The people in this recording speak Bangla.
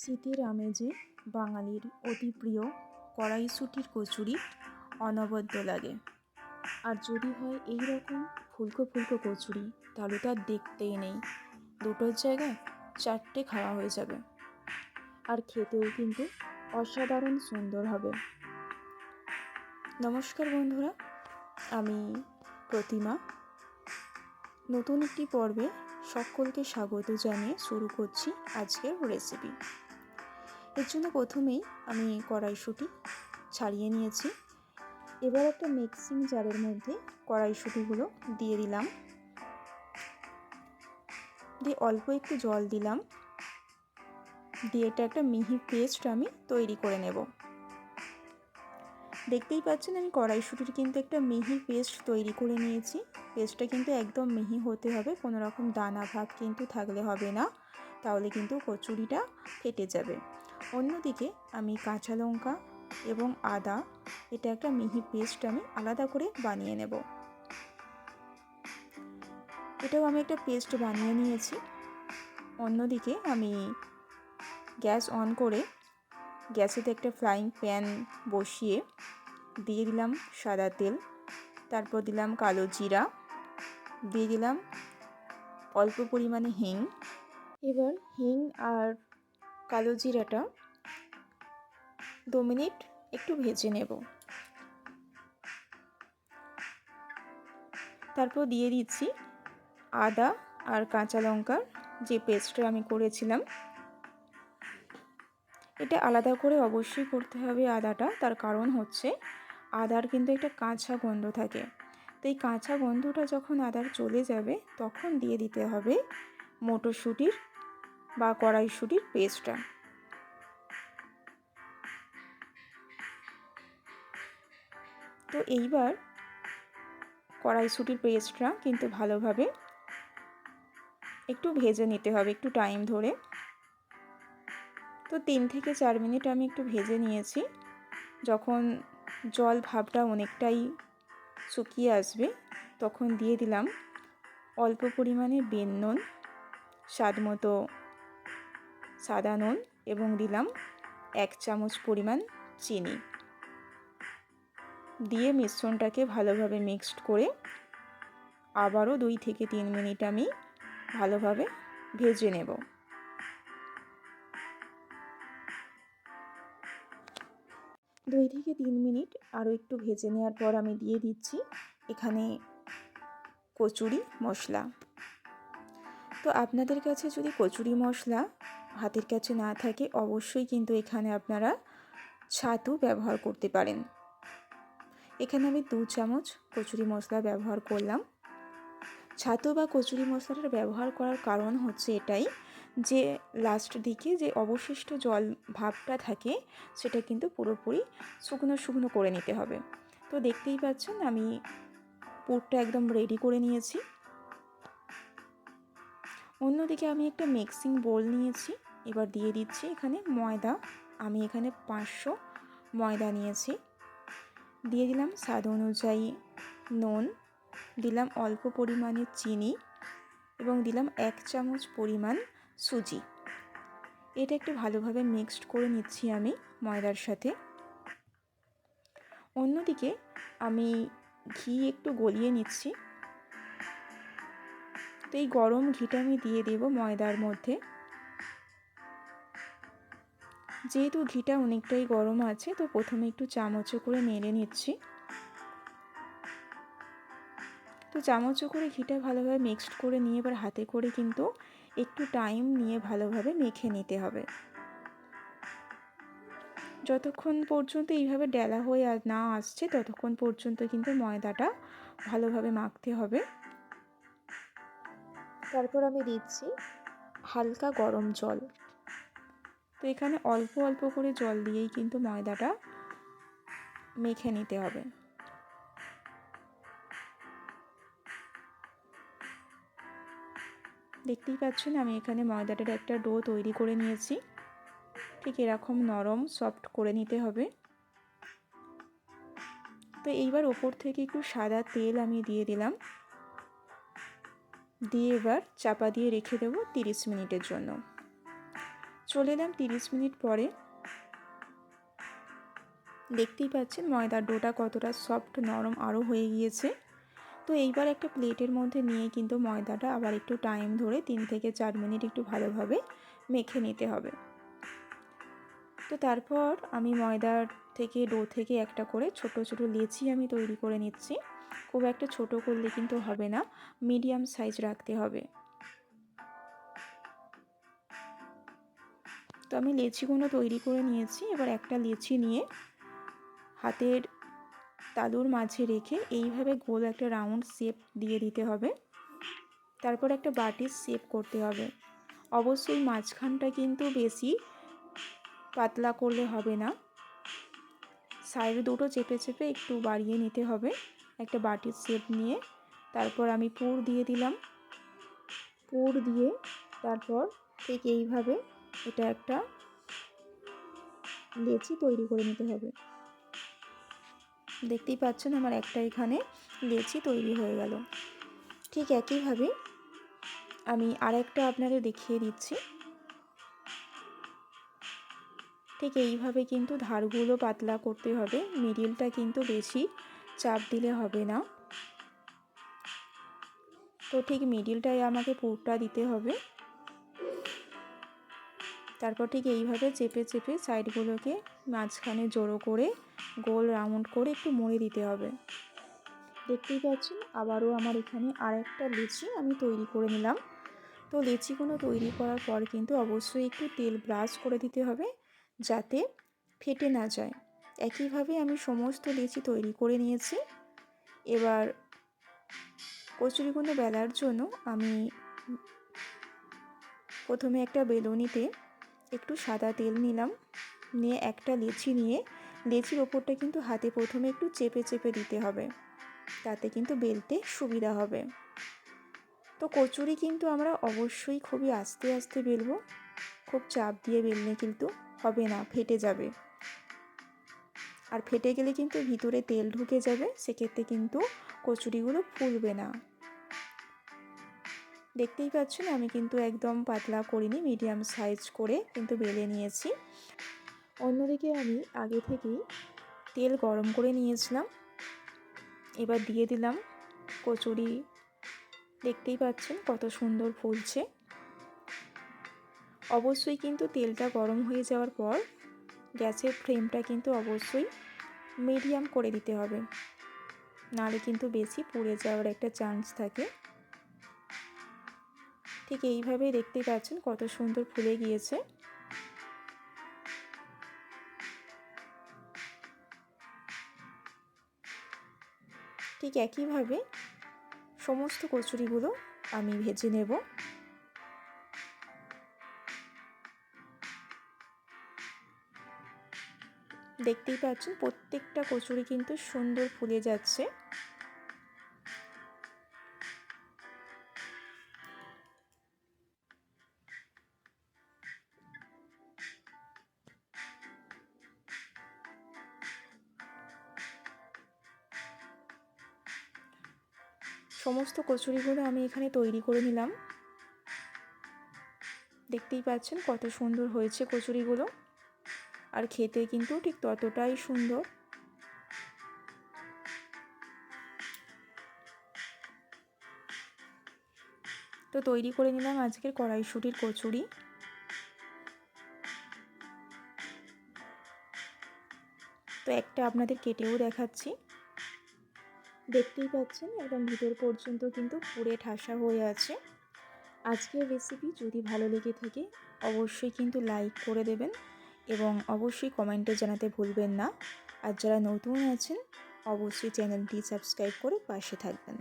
শীতের আমেজে বাঙালির অতি প্রিয় কড়াইশুঁটির কচুরি অনবদ্য লাগে। আর যদি হয় এই রকম ফুলকো ফুলকো কচুরি, তাহলে তো আর দেখতেই নেই, দুটোর জায়গায় চারটে খাওয়া হয়ে যাবে। আর খেতেও কিন্তু অসাধারণ সুন্দর হবে। নমস্কার বন্ধুরা, আমি প্রতিমা। নতুন একটি পর্বে সকলকে স্বাগত জানিয়ে শুরু করছি আজকের রেসিপি। এর জন্য প্রথমেই আমি কড়াইশুঁটি ছাড়িয়ে নিয়েছি। এবার একটা মিক্সিং জারের মধ্যে কড়াইশুঁটিগুলো দিয়ে দিলাম, দিয়ে অল্প একটু জল দিলাম, দিয়ে এটা একটা মিহি পেস্ট আমি তৈরি করে নেব। দেখতেই পাচ্ছেন আমি কড়াইশুঁটির কিন্তু একটা মিহি পেস্ট তৈরি করে নিয়েছি। পেস্টটা কিন্তু একদম মিহি হতে হবে, কোনো রকম দানা ভাব কিন্তু থাকলে হবে না, তাহলে কিন্তু কচুরিটা ফেটে যাবে। অন্যদিকে আমি কাঁচা লঙ্কা এবং আদা, এটা একটা মিহি পেস্ট আমি আলাদা করে বানিয়ে নেব। এটাও আমি একটা পেস্ট বানিয়ে নিয়েছি। অন্যদিকে আমি গ্যাস অন করে গ্যাসেতে একটা ফ্রাইং প্যান বসিয়ে দিয়ে দিলাম সাদা তেল, তারপর দিলাম কালো জিরা, দিয়ে দিলাম অল্প পরিমাণে হিং। এবার হিং আর কালো জিরাটা 2 মিনিট একটু ভেজে নেব। তারপর দিয়ে দিচ্ছি আদা আর কাঁচা লঙ্কার যে পেস্টটা আমি করেছিলাম। এটা আলাদা করে অবশ্যই করতে হবে আদাটা, তার কারণ হচ্ছে আদার কিন্তু একটা কাঁচা গন্ধ থাকে। তো এই কাঁচা গন্ধটা যখন আদার চলে যাবে তখন দিয়ে দিতে হবে মটরশুঁটির বা কড়াইশুঁটির পেস্টটা। তো এইবার কড়াইশুঁটির পেস্টটা কিন্তু ভালোভাবে একটু ভেজে নিতে হবে, একটু টাইম ধরে। তো 3 থেকে 4 মিনিট আমি একটু ভেজে নিয়েছি। যখন জল ভাবটা অনেকটাই শুকিয়ে আসবে তখন দিয়ে দিলাম অল্প পরিমাণে বিন নুন, স্বাদ মতো সাদা নুন, এবং দিলাম 1 চামচ পরিমাণ চিনি। দিয়ে মিশ্রণটাকে ভালোভাবে মিক্সড করে আবারও 2 থেকে 3 মিনিট আমি ভালোভাবে ভেজে নেব। দুই থেকে 3 মিনিট আরও একটু ভেজে নেওয়ার পর আমি দিয়ে দিচ্ছি এখানে কচুরি মশলা। তো আপনাদের কাছে যদি কচুরি মশলা হাতের কাছে না থাকে, অবশ্যই কিন্তু এখানে আপনারা ছাতু ব্যবহার করতে পারেন। এখানে আমি 2 চামচ কচুরি মশলা ব্যবহার করলাম। ছাতু বা কচুরি মশলাটার ব্যবহার করার কারণ হচ্ছে এটাই যে লাস্ট দিকে যে অবশিষ্ট জল ভাবটা থাকে সেটা কিন্তু পুরোপুরি শুকনো শুকনো করে নিতে হবে। তো দেখতেই পাচ্ছেন আমি পুরটা একদম রেডি করে নিয়েছি। অন্যদিকে আমি একটা মিক্সিং বোল নিয়েছি। এবার দিয়ে দিচ্ছি এখানে ময়দা। আমি এখানে 500 ময়দা নিয়েছি। দিয়ে দিলাম স্বাদ অনুযায়ী নুন, দিলাম অল্প পরিমাণে চিনি, এবং দিলাম 1 চামচ পরিমাণ সুজি। এটা একটু ভালোভাবে মিক্সড করে নিচ্ছি আমি ময়দার সাথে। অন্যদিকে আমি ঘি একটু গলিয়ে নিচ্ছি। তো এই গরম ঘিটা আমি দিয়ে দেব ময়দার মধ্যে। যেহেতু ঘিটা অনেকটাই গরম আছে, তো প্রথমে একটু চামচে করে নেড়ে নিচ্ছি। তো চামচে করে ঘিটা ভালোভাবে মিক্সড করে নিয়ে এবার হাতে করে কিন্তু একটু টাইম নিয়ে ভালোভাবে মেখে নিতে হবে। যতক্ষণ পর্যন্ত এইভাবে ডেলা হয়ে না আসছে ততক্ষণ পর্যন্ত কিন্তু ময়দাটা ভালোভাবে মাখতে হবে। তারপর আমি দিচ্ছি হালকা গরম জল। তো এখানে অল্প অল্প করে জল দিয়েই কিন্তু ময়দাটা মেখে নিতে হবে। দেখতেই পাচ্ছেন আমি এখানে ময়দাটার একটা ডো তৈরি করে নিয়েছি। ঠিক এরকম নরম সফট করে নিতে হবে। তো এইবার ওপর থেকে একটু সাদা তেল আমি দিয়ে দিলাম, দিয়ে এবার চাপা দিয়ে রেখে দেবো 30 মিনিটের জন্য। চলে এলাম 30 মিনিট পরে। দেখতেই পাচ্ছেন ময়দার ডোটা কতটা সফট নরম আরও হয়ে গিয়েছে। তো এইবার একটা প্লেটের মধ্যে নিয়ে কিন্তু ময়দাটা আবার একটু টাইম ধরে 3 থেকে 4 মিনিট একটু ভালোভাবে মেখে নিতে হবে। তো তারপর আমি ময়দার থেকে ডো থেকে একটা করে ছোট ছোট লেচি আমি তৈরি করে নিচ্ছি। খুব একটা ছোট করলে কিন্তু হবে না, মিডিয়াম সাইজ রাখতে হবে। তো আমি লেচিগুলো তৈরি করে নিয়েছি। এবার একটা লেচি নিয়ে হাতের তালুর মাঝে রেখে এইভাবে গোল একটা রাউন্ড শেপ দিয়ে দিতে হবে। তারপর একটা বাটির শেপ করতে হবে। অবশ্যই মাঝখানটা কিন্তু বেশি পাতলা করলে হবে না, সাইড দুটো চেপে চেপে একটু বাড়িয়ে নিতে হবে একটা বাটির শেপ নিয়ে। তারপর আমি পুর দিয়ে দিলাম। পুর দিয়ে তারপর ঠিক এইভাবে এটা একটা লেচি তৈরি করে নিতে হবে। দেখতেই পাচ্ছেন আমার একটা এখানে লেচি তৈরি হয়ে গেল। ঠিক একইভাবে আমি আরেকটা আপনাদের দেখিয়ে দিচ্ছি। ঠিক এইভাবে কিন্তু ধারগুলো পাতলা করতে হবে, মিডিলটা কিন্তু বেশি চাপ দিলে হবে না। তো ঠিক মিডিলটায় আমাকে পুরটা দিতে হবে। তারপর ঠিক এইভাবে চেপে চেপে সাইডগুলোকে মাঝখানে জড়ো করে গোল রাউন্ড করে একটু মুড়ে দিতে হবে। দেখতেই পাচ্ছেন আবারও আমার এখানে আরেকটা লেচি আমি তৈরি করে নিলাম। তো লেচিগুলো তৈরি করার পর কিন্তু অবশ্যই একটু তেল ব্রাশ করে দিতে হবে যাতে ফেটে না যায়। একইভাবে আমি সমস্ত লেচি তৈরি করে নিয়েছি। এবার কচুরিগুলো বেলার জন্য আমি প্রথমে একটা বেলুনিতে একটু সাদা তেল নিলাম, নিয়ে একটা লেচি নিয়ে লেচির ওপরটা কিন্তু হাতে প্রথমে একটু চেপে চেপে দিতে হবে, তাতে কিন্তু বেলতে সুবিধা হবে। তো কচুরি কিন্তু আমরা অবশ্যই খুবই আস্তে আস্তে বেলবো, খুব চাপ দিয়ে বেললে কিন্তু হবে না, ফেটে যাবে। আর ফেটে গেলে কিন্তু ভিতরে তেল ঢুকে যাবে, সেক্ষেত্রে কিন্তু কচুরিগুলো ফুলবে না। দেখতেই পাচ্ছেন আমি কিন্তু একদম পাতলা করিনি, মিডিয়াম সাইজ করে কিন্তু বেলে নিয়েছি। অন্যদিকে আমি আগে থেকেই তেল গরম করে নিয়েছিলাম। এবার দিয়ে দিলাম কচুরি। দেখতেই পাচ্ছেন কত সুন্দর ফুলছে। অবশ্যই কিন্তু তেলটা গরম হয়ে যাওয়ার পর গ্যাসের ফ্লেমটা কিন্তু অবশ্যই মিডিয়াম করে দিতে হবে, নাহলে কিন্তু বেশি পুড়ে যাওয়ার একটা চান্স থাকে। ঠিক এইভাবেই দেখতেই পাচ্ছেন কত সুন্দর ফুলে গিয়েছে। ঠিক একইভাবে সমস্ত কচুরিগুলো আমি ভেজে নেব। দেখতেই পাচ্ছেন প্রত্যেকটা কচুরি কিন্তু সুন্দর ফুলে যাচ্ছে। সমস্ত কচুরিগুলো আমি এখানে তৈরি করে নিলাম। দেখতেই পাচ্ছেন কত সুন্দর হয়েছে কচুরিগুলো, আর খেতে কিন্তু ঠিক ততটাই সুন্দর। তো তৈরি করে নিলাম আজকের কড়াইশুঁটির কচুরি। তো একটা আপনাদের কেটেও দেখাচ্ছি। দেখতেই পাচ্ছেন একদম ভিতর পর্যন্ত কিন্তু পুড়ে ঠাসা হয়ে আছে। আজকের রেসিপি যদি ভালো লেগে থাকে অবশ্যই কিন্তু লাইক করে দেবেন এবং অবশ্যই কমেন্টে জানাতে ভুলবেন না। আর যারা নতুন আছেন অবশ্যই চ্যানেলটি সাবস্ক্রাইব করে পাশে থাকবেন।